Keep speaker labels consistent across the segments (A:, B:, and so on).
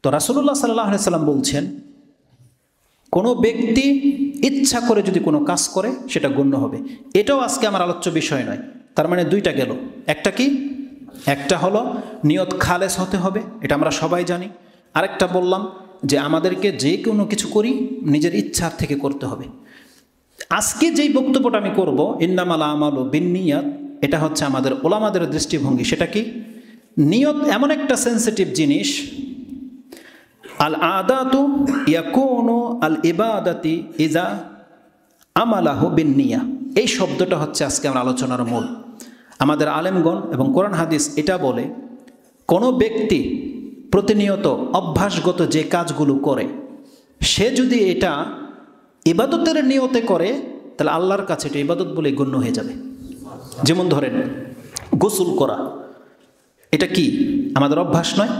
A: তো রাসূলুল্লাহ সাল্লাল্লাহু আলাইহি সাল্লাম বলছেন, কোনো ব্যক্তি ইচ্ছা করে যদি কোনো কাজ করে সেটা গণ্য হবে। এটাও আজকে আমার আলোচ্য বিষয় নয়। তার মানে দুইটা গেল। একটা কি? একটা হলো নিয়ত খালেস হতে হবে, এটা আমরা সবাই জানি। আরেকটা বললাম যে আমাদেরকে যে কোনো কিছু করি নিজের ইচ্ছার থেকে করতে হবে। আজকে যেই বক্তব্যটা আমি করব, ইন্নামাল আমালু বিন্নিয়াত, এটা হচ্ছে আমাদের ওলামাদের দৃষ্টিভঙ্গি। সেটা কি? নিয়ত এমন একটা সেন্সিটিভ জিনিস, আল আদাতু ইয়াকুনু আল ইবাদাতি ইজা আমালাহু বিন্নিয়া। এই শব্দটা হচ্ছে আজকে আমার আলোচনার মূল। আমাদের আলেমগণ এবং কোরআন হাদিস এটা বলে, কোনো ব্যক্তি প্রতিনিয়ত অভ্যাসগত যে কাজগুলো করে, সে যদি এটা ইবাদতের নিয়তে করে তাহলে আল্লাহর কাছে এটা ইবাদত বলে গণ্য হয়ে যাবে। যেমন ধরেন গোসল করা, এটা কি আমাদের অভ্যাস নয়?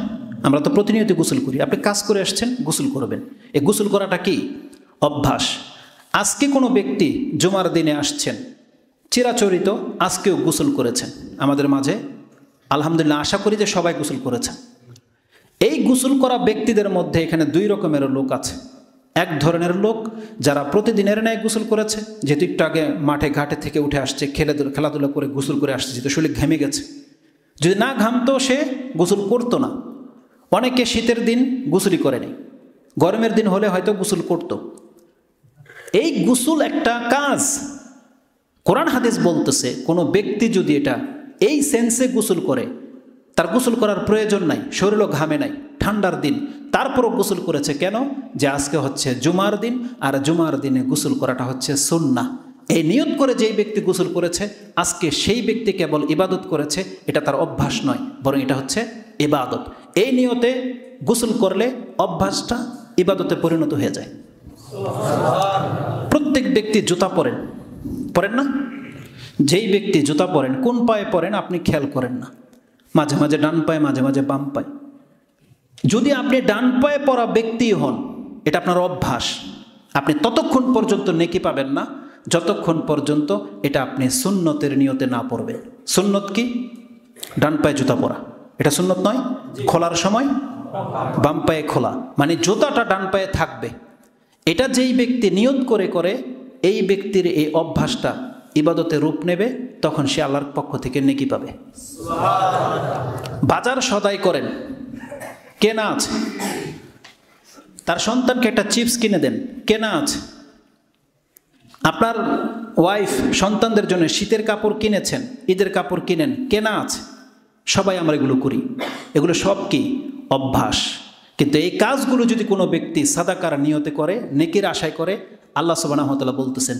A: আমরা তো প্রতিনিয়ত গোসল করি। আপনি কাজ করে আসছেন, গোসল করবেন। এই গোসল করাটা কি? অভ্যাস। আজকে কোনো ব্যক্তি জুমার দিনে আসছেন, চিরাচরিত আজকেও গোসল করেছেন আমাদের মাঝে, আলহামদুলিল্লাহ, আশা করি যে সবাই গোসল করেছেন। এই গোসল করা ব্যক্তিদের মধ্যে এখানে দুই রকমের লোক আছে। এক ধরনের লোক যারা প্রতিদিনের ন্যায় গোসল করেছে, যেহেতু একটু আগে মাঠে ঘাটে থেকে উঠে আসছে, খেলাধুলা করে গোসল করে আসছে, যেহেতু শরীর ঘেমে গেছে, যদি না ঘামতো সে গোসল করতো না। অনেকে শীতের দিন গোসলই করেনি, গরমের দিন হলে হয়তো গোসল করত। এই গোসল একটা কাজ। কোরআন হাদিস বলতেছে কোনো ব্যক্তি যদি এটা এই সেন্সে গোসল করে, তার গোসল করার প্রয়োজন নাই, শরীরও ঘামে নাই, ঠান্ডার দিন, তারপরও গোসল করেছে। কেন? যে আজকে হচ্ছে জুমার দিন, আর জুমার দিনে গোসল করাটা হচ্ছে সুন্নাহ। এই নিয়ত করে যেই ব্যক্তি গোসল করেছে, আজকে সেই ব্যক্তি কেবল ইবাদত করেছে, এটা তার অভ্যাস নয়, বরং এটা হচ্ছে ইবাদত। এই নিয়তে গোসল করলে অভ্যাসটা ইবাদতে পরিণত হয়ে যায়। প্রত্যেক ব্যক্তি জুতা পরেন, পরেন না? যেই ব্যক্তি জুতা পরেন, কোন পায়ে পরেন আপনি খেয়াল করেন না, মাঝে মাঝে ডান পায়ে, মাঝে মাঝে বাম পায়ে। যদি আপনি ডান পায়ে পরা ব্যক্তি হন, এটা আপনার অভ্যাস, আপনি ততক্ষণ পর্যন্ত নেকি পাবেন না যতক্ষণ পর্যন্ত এটা আপনি সুন্নতের নিয়তে না পড়বেন। সুন্নত কি? ডান পায়ে জুতা পরা, এটা সুন্নত নয়? খোলার সময় বাম পায়ে খোলা, মানে জুতাটা ডান পায়ে থাকবে। এটা যেই ব্যক্তি নিয়ত করে করে, এই ব্যক্তির এই অভ্যাসটা ইবাদতে রূপ নেবে, তখন সে আল্লাহর পক্ষ থেকে নেকি পাবে। বাজার সদাই করেন, কেনা আছে, তার সন্তানকে একটা চিপস কিনে দেন, কেনা আছে। আপনার ওয়াইফ সন্তানদের জন্য শীতের কাপড় কিনেছেন, ঈদের কাপড় কিনেন, কেনা আছে। সবাই আমরা এগুলো করি, এগুলো সব কি? অভ্যাস। কিন্তু এই কাজগুলো যদি কোনো ব্যক্তি সাদাকার নিয়তে করে, নেকির আশায় করে, আল্লাহ সুবহানাহু ওয়া তাআলা বলতেছেন,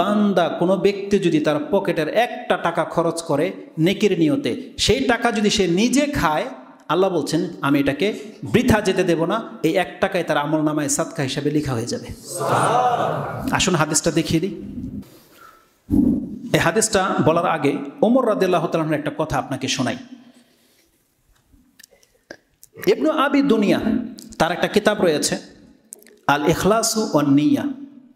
A: বান্দা কোনো ব্যক্তি যদি তার পকেটের একটা টাকা খরচ করে নেকির নিয়তে, সেই টাকা যদি সে নিজে খায়, আল্লাহ বলছেন আমি এটাকে বৃথা যেতে দেব না, এই এক টাকায় তার আমল নামায় সাদকা হিসাবে লেখা হয়ে যাবে। আসুন হাদিসটা দেখিয়ে দিই। এই হাদিসটা বলার আগে ওমর রাদিয়াল্লাহু তাআলা আনহুর একটা কথা আপনাকে শোনাই। ইবনু আবি দুনিয়া, তার একটা কিতাব রয়েছে আল ইখলাসু ওয়ান নিয়া,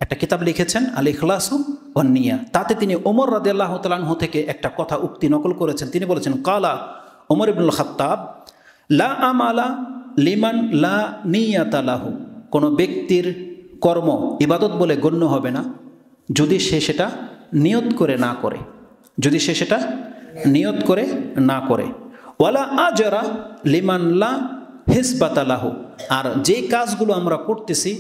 A: একটা কিতাব লিখেছেন আল ইখলাসু ওয়ান নিয়া। তাতে তিনি ওমর রাদিয়াল্লাহু তাআলা আনহু থেকে একটা কথা উক্তি নকল করেছেন। তিনি বলেছেন, কালা ওমর ইবনুল খাত্তাব লা আমালা লিমান লা নিয়াতা লাহু। কোনো ব্যক্তির কর্ম ইবাদত বলে গণ্য হবে না যদি সে সেটা নিয়ত করে না করে, যদি সে সেটা নিয়ত করে না করে। ওয়ালা আজরা লিমান লা হিসবাতা লাহু। আর যে কাজগুলো আমরা করতেছি,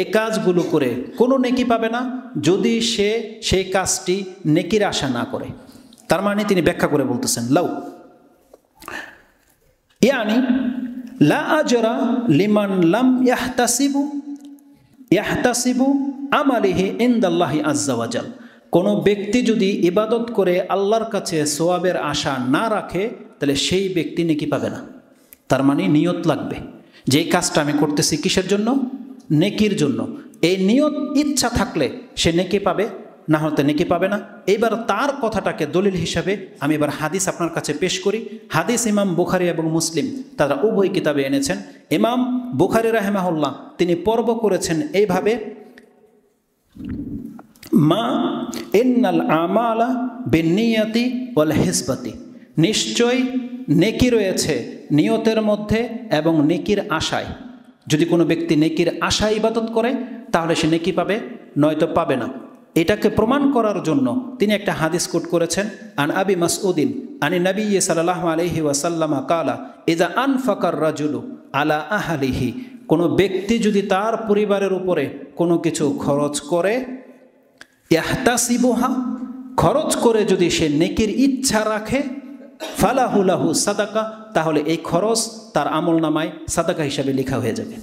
A: এই কাজগুলো করে কোনো নেকি পাবে না যদি সে সেই কাজটি নেকির আশা না করে। তার মানে তিনি ব্যাখ্যা করে বলতেছেন, লাউ ইয়ানি লা আজরা লিমান লাম ইয়াহতাসিবু আমালিহি ইনদাল্লাহি আযজা ওয়া জাল। কোনো ব্যক্তি যদি ইবাদত করে আল্লাহর কাছে সওয়াবের আশা না রাখে, তাহলে সেই ব্যক্তি নেকি পাবে না। তার মানে নিয়ত লাগবে, যে কাজটা আমি করতেছি কিসের জন্য? নেকির জন্য। এই নিয়ত ইচ্ছা থাকলে সে নেকি পাবে, না হতে নেকি পাবে না। এবার তার কথাটাকে দলিল হিসাবে আমি এবার হাদিস আপনার কাছে পেশ করি। হাদিস ইমাম বুখারী এবং মুসলিম তারা উভয় কিতাবে এনেছেন। ইমাম বুখারী রাহিমাহুল্লাহ তিনি পর্ব করেছেন এইভাবে, মা ইন্নাল আমালা বিন্নিয়াতি ওয়াল হিসবাতি। নিশ্চয় নেকি রয়েছে নিয়তের মধ্যে এবং নেকির আশায়। যদি কোনো ব্যক্তি নেকির আশা ইবাদত করে তাহলে সে নেকি পাবে, নয়তো পাবে না। এটাকে প্রমাণ করার জন্য তিনি একটা হাদিস কোট করেছেন, আন আবি মাসউদিন আনি নবী সাল্লাল্লাহু আলাইহি ওয়াসাল্লাম কালা ইযা আনফাকার রাজুলু আলা আহলিহি, কোনো ব্যক্তি যদি তার পরিবারের উপরে কোনো কিছু খরচ করে, ইয়াহতাসিবুহা, খরচ করে যদি সে নেকির ইচ্ছা রাখে, ফালাহু লাহু সাদাকা, তাহলে এই খরচ তার আমলনামায় সাদাকা হিসাবে লেখা হয়ে যাবে।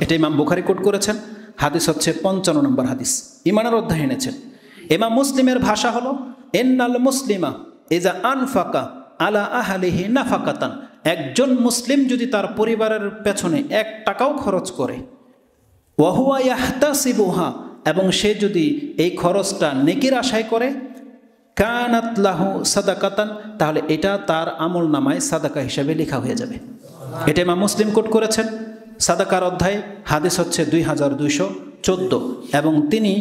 A: এটা ইমাম বুখারী কোট করেছেন, হাদিস হচ্ছে 55 নম্বর হাদিস, ইমানের অধ্যায় এনেছেন। ইমাম মুসলিমের ভাষা হলো ইন্নাল মুসলিমা ইজা আনফাকা আলা আহলিহি নাফাকাতান, একজন মুসলিম যদি তার পরিবারের পেছনে 1 টাকাও খরচ করে, ওয়া হুয়া ইয়াহতাসিবুহা, এবং সে যদি এই খরচটা নেকির আশায় করে, কানাত লাহু সাদাকাতান, তাহলে এটা তার আমলনামায় সাদাকা হিসাবে লেখা হয়ে যাবে। এটা ইমাম মুসলিম কোট করেছেন, সাদাকার অধ্যায়, হাদিস হচ্ছে 2214, এবং তিনি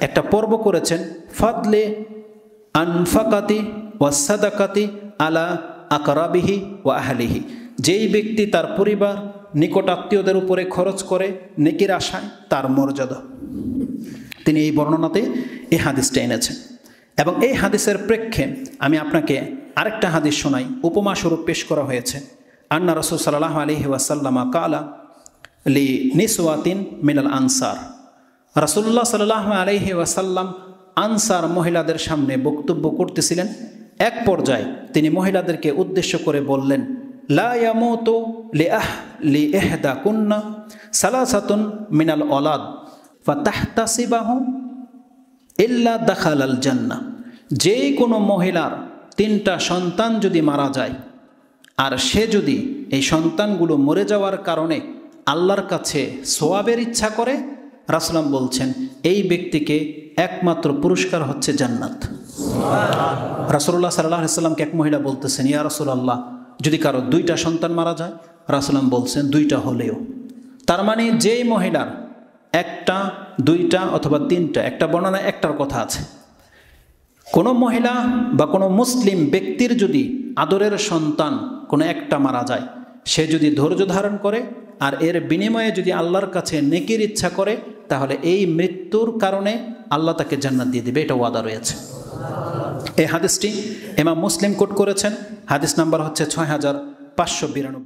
A: একটা পর্ব করেছেন ফাদলে আনফাকাতি ওয়া সাদাকাতি আলা আকরাবিহি ওয়া আহলিহি, যেই ব্যক্তি তার পরিবার নিকট আত্মীয়দের উপরে খরচ করে নেকির আশায়, তার মর্যাদা। তিনি এই বর্ণনাতে এই হাদিসটা এনেছেন। এবং এই হাদিসের প্রেক্ষে আমি আপনাকে আরেকটা হাদিস শোনাই, উপমা স্বরূপ পেশ করা হয়েছে। আন্না রাসূল সাল্লাল্লাহু আলাইহি ওয়াসাল্লাম কালা লি নিসওয়াতিন মিনাল আনসার, রাসূলুল্লাহ সাল্লাল্লাহু আলাইহি ওয়াসাল্লাম আনসার মহিলাদের সামনে বক্তব্য করতেছিলেন। এক পর্যায়ে তিনি মহিলাদেরকে উদ্দেশ্য করে বললেন, লা ইয়ামুতু লি ইহদা কুন্না সালাসাতুন মিনাল ওলাদ ফাতাহতাসিবাহু ইল্লা দাখালাল জান্নাহ, যে কোনো মহিলার 3টা সন্তান যদি মারা যায় আর সে যদি এই সন্তানগুলো মরে যাওয়ার কারণে আল্লাহর কাছে সওয়াবের ইচ্ছা করে, রাসূল বলছেন এই ব্যক্তিকে একমাত্র পুরস্কার হচ্ছে জান্নাত। রাসূলুল্লাহ সাল্লাল্লাহু আলাইহি ওয়াসাল্লামকে এক মহিলা বলতেছেন, ইয়া রাসূলুল্লাহ, যদি কারো 2টা সন্তান মারা যায়? রাসূল বলছেন 2টা হলেও। তার মানে যেই মহিলার 1টা, 2টা অথবা 3টা, একটা বর্ণনায় 1টার কথা আছে, কোনো মহিলা বা কোনো মুসলিম ব্যক্তির যদি আদরের সন্তান কোনো 1টা মারা যায়, সে যদি ধৈর্য ধারণ করে আর এর বিনিময়ে যদি আল্লাহর কাছে নেকির ইচ্ছা করে, তাহলে এই মৃত্যুর কারণে আল্লাহ তাকে জান্নাত দিয়ে দিবে, এটা ওয়াদা রয়েছে। এই হাদিসটি ইমাম মুসলিম কোট করেছেন, হাদিস নাম্বার হচ্ছে 6592।